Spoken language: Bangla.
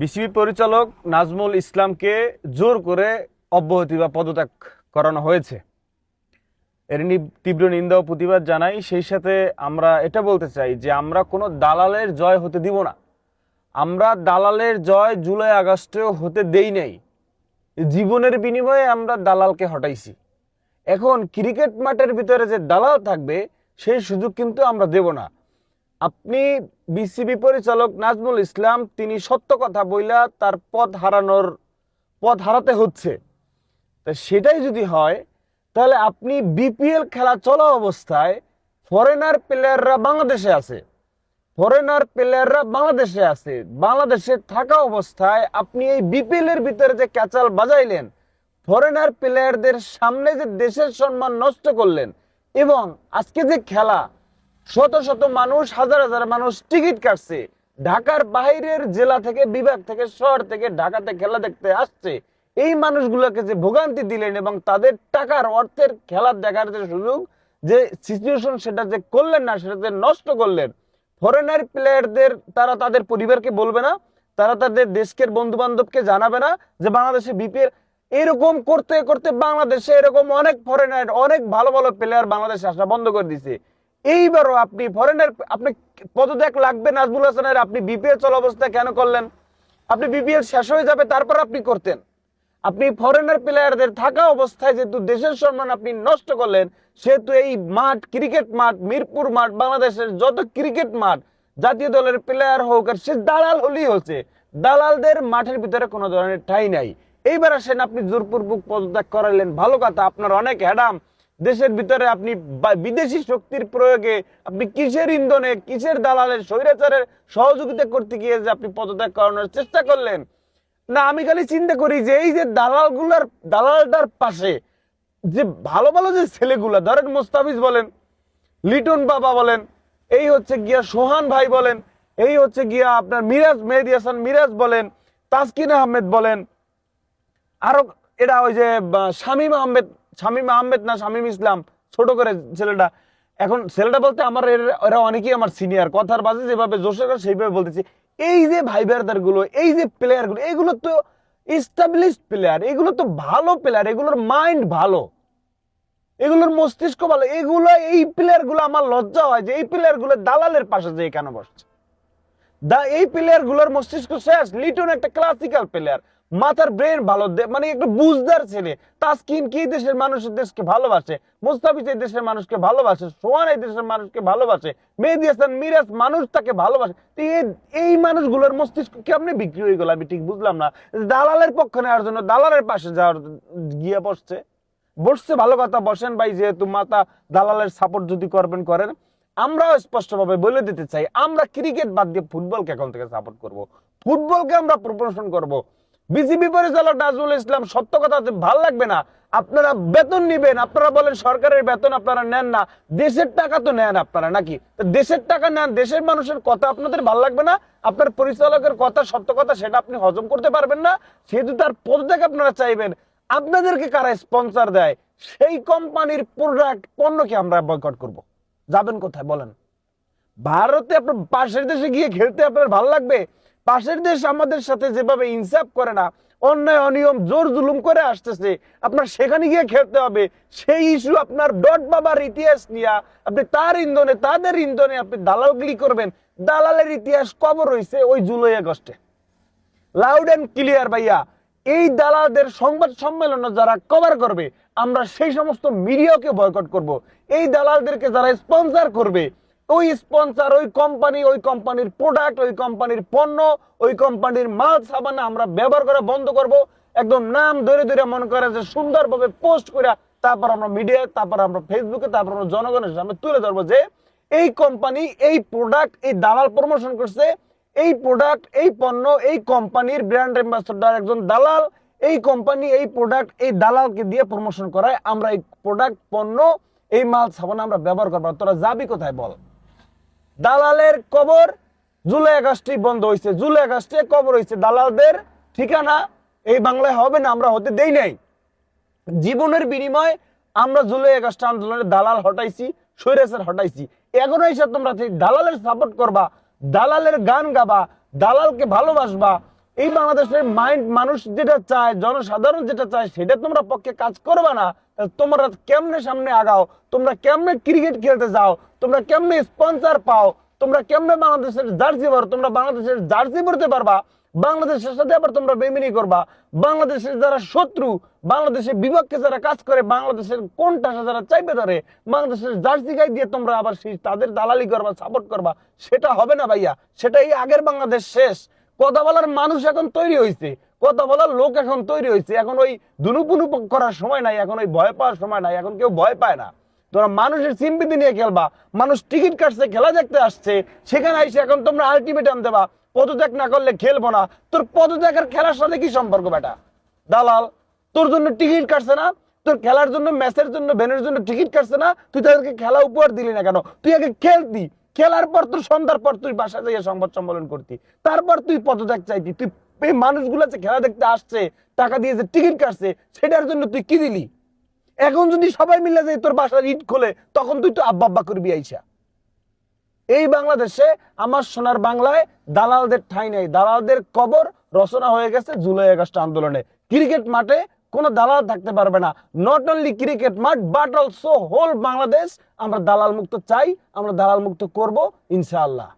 বিসিবি পরিচালক নাজমুল ইসলামকে জোর করে অব্যাহতি বা পদত্যাগ করানো হয়েছে। এর তীব্র নিন্দা ও প্রতিবাদ জানাই। সেই সাথে আমরা এটা বলতে চাই যে আমরা কোনো দালালের জয় হতে দিব না। আমরা দালালের জয় জুলাই আগস্টেও হতে দেই নাই। জীবনের বিনিময়ে আমরা দালালকে হটাইছি। এখন ক্রিকেট মাঠের ভিতরে যে দালাল থাকবে সেই সুযোগ কিন্তু আমরা দেব না। আপনি বিসিবি পরিচালক নাজমুল ইসলাম তিনি সত্য কথা বইলা তার পদ হারাতে হচ্ছে। তা সেটাই যদি হয় তাহলে আপনি বিপিএল খেলা চলা অবস্থায় ফরেনার প্লেয়াররা বাংলাদেশে আছে, বাংলাদেশে থাকা অবস্থায় আপনি এই বিপিএল এর ভিতরে যে ক্যাচাল বাজাইলেন, ফরেনার প্লেয়ারদের সামনে যে দেশের সম্মান নষ্ট করলেন, এবং আজকে যে খেলা শত শত মানুষ, হাজার হাজার মানুষ টিকিট কাটছে, ঢাকার বাইরের জেলা থেকে, বিভাগ থেকে, শহর থেকে ঢাকাতে খেলা দেখতে আসছে, এই মানুষগুলোকে যে ভোগান্তি দিলেন এবং তাদের টাকার অর্থের খেলা দেখার যে সুযোগ, যে সিচুয়েশন সেটা যে করলেন না, সেটা যে নষ্ট করলেন। ফরেনার প্লেয়ারদের তারা তাদের পরিবারকে বলবে না, তারা তাদের দেশের বন্ধু বান্ধবকে জানাবে না যে বাংলাদেশে বিপিএল। এরকম করতে করতে বাংলাদেশে এরকম অনেক ফরেনার, অনেক ভালো ভালো প্লেয়ার বাংলাদেশে আসা বন্ধ করে দিছে। এইবারও আপনি ফরেনার, আপনি পদত্যাগ লাগবে নাজমুল হাসানের। আপনি বিপিএল চল অবস্থায় কেন করলেন? আপনি বিপিএল শেষ হয়ে যাবে তারপর আপনি করতেন। আপনি ফরেনার প্লেয়ারদের থাকা অবস্থায় যেহেতু দেশের সম্মান আপনি নষ্ট করলেন, সেহেতু এই মাঠ, ক্রিকেট মাঠ, মিরপুর মাঠ, বাংলাদেশের যত ক্রিকেট মাঠ, জাতীয় দলের প্লেয়ার হোক আর সে দালাল হলেই হচ্ছে, দালালদের মাঠের ভিতরে কোনো ধরনের ঠাঁই নাই। এইবার আসেন আপনি জোরপূর্বক পদত্যাগ করালেন, ভালো কথা, আপনার অনেক হ্যাডাম। দেশের ভিতরে আপনি বিদেশি শক্তির প্রয়োগে আপনি কিসের ইন্ধনে, কিসের দালালের, স্বৈরাচারের সহযোগিতা করতে গিয়ে যে আপনি পদত্যাগ করানোর চেষ্টা করলেন না। আমি খালি চিন্তা করি যে এই যে দালালটার পাশে যে ভালো ভালো যে ছেলেগুলা, ধরেন মোস্তাফিজ বলেন, লিটন বাবা বলেন, এই হচ্ছে গিয়া সোহান ভাই বলেন, এই হচ্ছে গিয়া আপনার মেহেদী হাসান মিরাজ বলেন, তাসকিন আহমেদ বলেন, আরো এটা ওই যে শামীম ইসলাম, ছোট করে ছেলেটা। এখন ছেলেটা বলতে আমার এরা অনেকেই আমার সিনিয়র, কথার বাজে যেভাবে জোশের সেইভাবে বলতেছি। এই যে ভাই ব্রাদার গুলো, এই যে প্লেয়ার গুলো, এগুলো তো এস্টাবলিশড প্লেয়ার, এগুলো তো ভালো প্লেয়ার, এগুলোর মাইন্ড ভালো, এগুলোর মস্তিষ্ক ভালো। এই প্লেয়ার গুলো আমার লজ্জা হয় যে এই প্লেয়ার গুলো দালালের পাশে যে কেন বসছে। এই প্লেয়ার গুলোর মস্তিষ্ক শেষ। লিটন একটা ক্লাসিক্যাল প্লেয়ার, মাথার ব্রেন ভালো, মানে একটু বুঝদার ছেলে। তাসকিন কি দেশের মানুষের দেশকে ভালোবাসে, মুস্তাফিজ এই দেশের মানুষকে ভালোবাসে, সোহান এই দেশের মানুষকে ভালোবাসে, মেহেদী হাসান মিরাজ মানুষ তাকে ভালোবাসে। এই মানুষগুলোর মস্তিষ্ক কেমনে বিক্রি হয়ে গেল আমি ঠিক বুঝলাম না। দালালের পক্ষ নেওয়ার জন্য দালালের পাশে যাওয়ার গিয়ে বসছে। ভালো কথা, বসেন ভাই, যেহেতু মাতা দালালের সাপোর্ট যদি করবেন করেন। আমরাও স্পষ্টভাবে বলে দিতে চাই, আমরা ক্রিকেট বাদ দিয়ে ফুটবলকে এখন থেকে সাপোর্ট করব, ফুটবলকে আমরা প্রমোশন করব। বিসিবি পরিচালক নাজমুল ইসলাম, সত্য কথা ভাল লাগবে না, আপনারা বেতন নিবেন, আপনারা বলেন সরকারের বেতন আপনারা নেন না, দেশের টাকা তো নেন আপনারা নাকি? দেশের টাকা নেন, দেশের মানুষের কথা আপনাদের ভাল লাগবে না, আপনার পরিচালকের কথা, সত্য কথা সেটা আপনি হজম করতে পারবেন না, সেহেতু তার পদত্যাগ আপনারা চাইবেন। আপনাদেরকে কারা স্পন্সর দেয়, সেই কোম্পানির প্রোডাক্ট পণ্যকে আমরা বয়কট করব। যাবেন কোথায় বলেন? ভারতে আপনার পাশের দেশে গিয়ে খেলতে আপনার ভালো লাগবে? পাশের দেশ আমাদের সাথে যেভাবে ইনসাফ করে না, অন্যায় অনিয়ম জোর জুলুম করে আসতেছে, আপনার সেখানে গিয়ে খেলতে হবে। সেই ইস্যু আপনার ডট বাবার ইতিহাস নিয়ে আপনি তার ইন্ধনে, তাদের ইন্ধনে আপনি দালালগিরি করবেন। দালালের ইতিহাস কবর হয়েছে ওই জুলাই আগস্টে, লাউড এন্ড ক্লিয়ার ভাইয়া। এই দালালদের সংবাদ সম্মেলন যারা কভার করবে, আমরা সেই সমস্ত মিডিয়াকে বয়কট করব। এই দালালদেরকে যারা স্পন্সর করবে, ওই স্পন্সর, ওই কোম্পানি, ওই কোম্পানির প্রোডাক্ট, ওই কোম্পানির পণ্য, ওই কোম্পানির মাল সাবানা আমরা ব্যবহার করা বন্ধ করব। একদম নাম ধরে ধরে মনে করে যে সুন্দরভাবে পোস্ট করে তারপর আমরা মিডিয়ায়, তারপর আমরা ফেসবুকে, তারপর আমরা জনগণের সামনে তুলে ধরবো যে এই কোম্পানি, এই প্রোডাক্ট, এই দালাল প্রমোশন করছে, এই প্রোডাক্ট, এই পণ্য, এই কোম্পানির ব্র্যান্ড অ্যাম্বাসেডর একজন দালাল, এই কোম্পানি, এই প্রোডাক্ট, এই দালালকে দিয়ে প্রমোশন করায় আমরা এই প্রোডাক্ট, পণ্য, এই মাল সাবানা আমরা ব্যবহার করবো। তোরা যাবি কোথায় বল? দালালের কবর জুলাই আগস্টে বন্ধ হয়েছে, জুলাই আগস্টে কবর হয়েছে। দালালদের ঠিকানা এই বাংলায় হবে না, আমরা হতে দেই নাই। জীবনের বিনিময় আমরা জুলাই আগস্ট আন্দোলনে দালাল হটাইছি, স্বৈরাচার হটাইছি। এখন এসে তোমরা দালালের সাপোর্ট করবা, দালালের গান গাবা, দালালকে ভালোবাসবা, এই বাংলাদেশের মাইন্ড, মানুষ যেটা চায়, জনসাধারণ যেটা চায়, সেটা তোমরা পক্ষে কাজ করবে না, তোমরা কেমনে সামনে আগাও, তোমরা কেমনে ক্রিকেট খেলতে যাও, তোমরা কেমনে স্পন্সর পাও, তোমরা কেমনে বাংলাদেশের জার্সি পারো, তোমরা বাংলাদেশের জার্সি পড়তে পারবা, বাংলাদেশের সাথে আবার তোমরা বেমিনি করবা, বাংলাদেশের যারা শত্রু, বাংলাদেশের বিপক্ষে যারা কাজ করে, বাংলাদেশের কোনটা যারা চাইবে ধরে, বাংলাদেশের জার্সি গাই দিয়ে তোমরা আবার তাদের দালালি করবা, সাপোর্ট করবা, সেটা হবে না ভাইয়া। সেটাই আগের বাংলাদেশ শেষ। কথা বলার মানুষ এখন তৈরি হয়েছে, কথা বলার লোক এখন তৈরি হয়েছে। এখন ওই দুনুপুনু করার সময় নাই, এখন ওই ভয় পাওয়ার সময় নাই, এখন কেউ ভয় পায় না। তোমরা মানুষের সিম্পিতি নিয়ে খেলবা, মানুষ টিকিট কাটছে, খেলা দেখতে আসছে, সেখানে এসে এখন তোমরা আলটিমেটাম দেবা, পদত্যাগ না করলে খেলবো না। তোর পদত্যাগের খেলার সাথে কি সম্পর্ক বেটা দালাল? তোর জন্য টিকিট কাটছে না, তোর খেলার জন্য, ম্যাচের জন্য, ভেনের জন্য টিকিট কাটছে না, তুই তাদেরকে খেলা উপহার দিলি না কেন? তুই আগে খেলতি, খেলার পর তোর সন্ধ্যার পর তুই বাসায় যাইয়া সংবাদ সম্মেলন করতি, তারপর তুই পদত্যাগ চাইতি। তুই এই মানুষগুলো যে খেলা দেখতে আসছে, টাকা দিয়ে যে টিকিট কাটছে, সেটার জন্য তুই কি দিলি? এখন যদি সবাই মিলে যায় তোর বাসার ইট খোলে, তখন তুই তো আব্বা আব্বা করবি আইসা। এই বাংলাদেশে, আমার সোনার বাংলায় দালালদের ঠাঁই নেই, দালালদের কবর রচনা হয়ে গেছে জুলাই আগস্ট আন্দোলনে। ক্রিকেট মাঠে কোনো দালাল থাকতে পারবে না। নট অনলি ক্রিকেট মাঠ, বাট অলসো হোল বাংলাদেশ আমরা দালাল মুক্ত চাই, আমরা দালাল মুক্ত করব ইনশাআল্লাহ।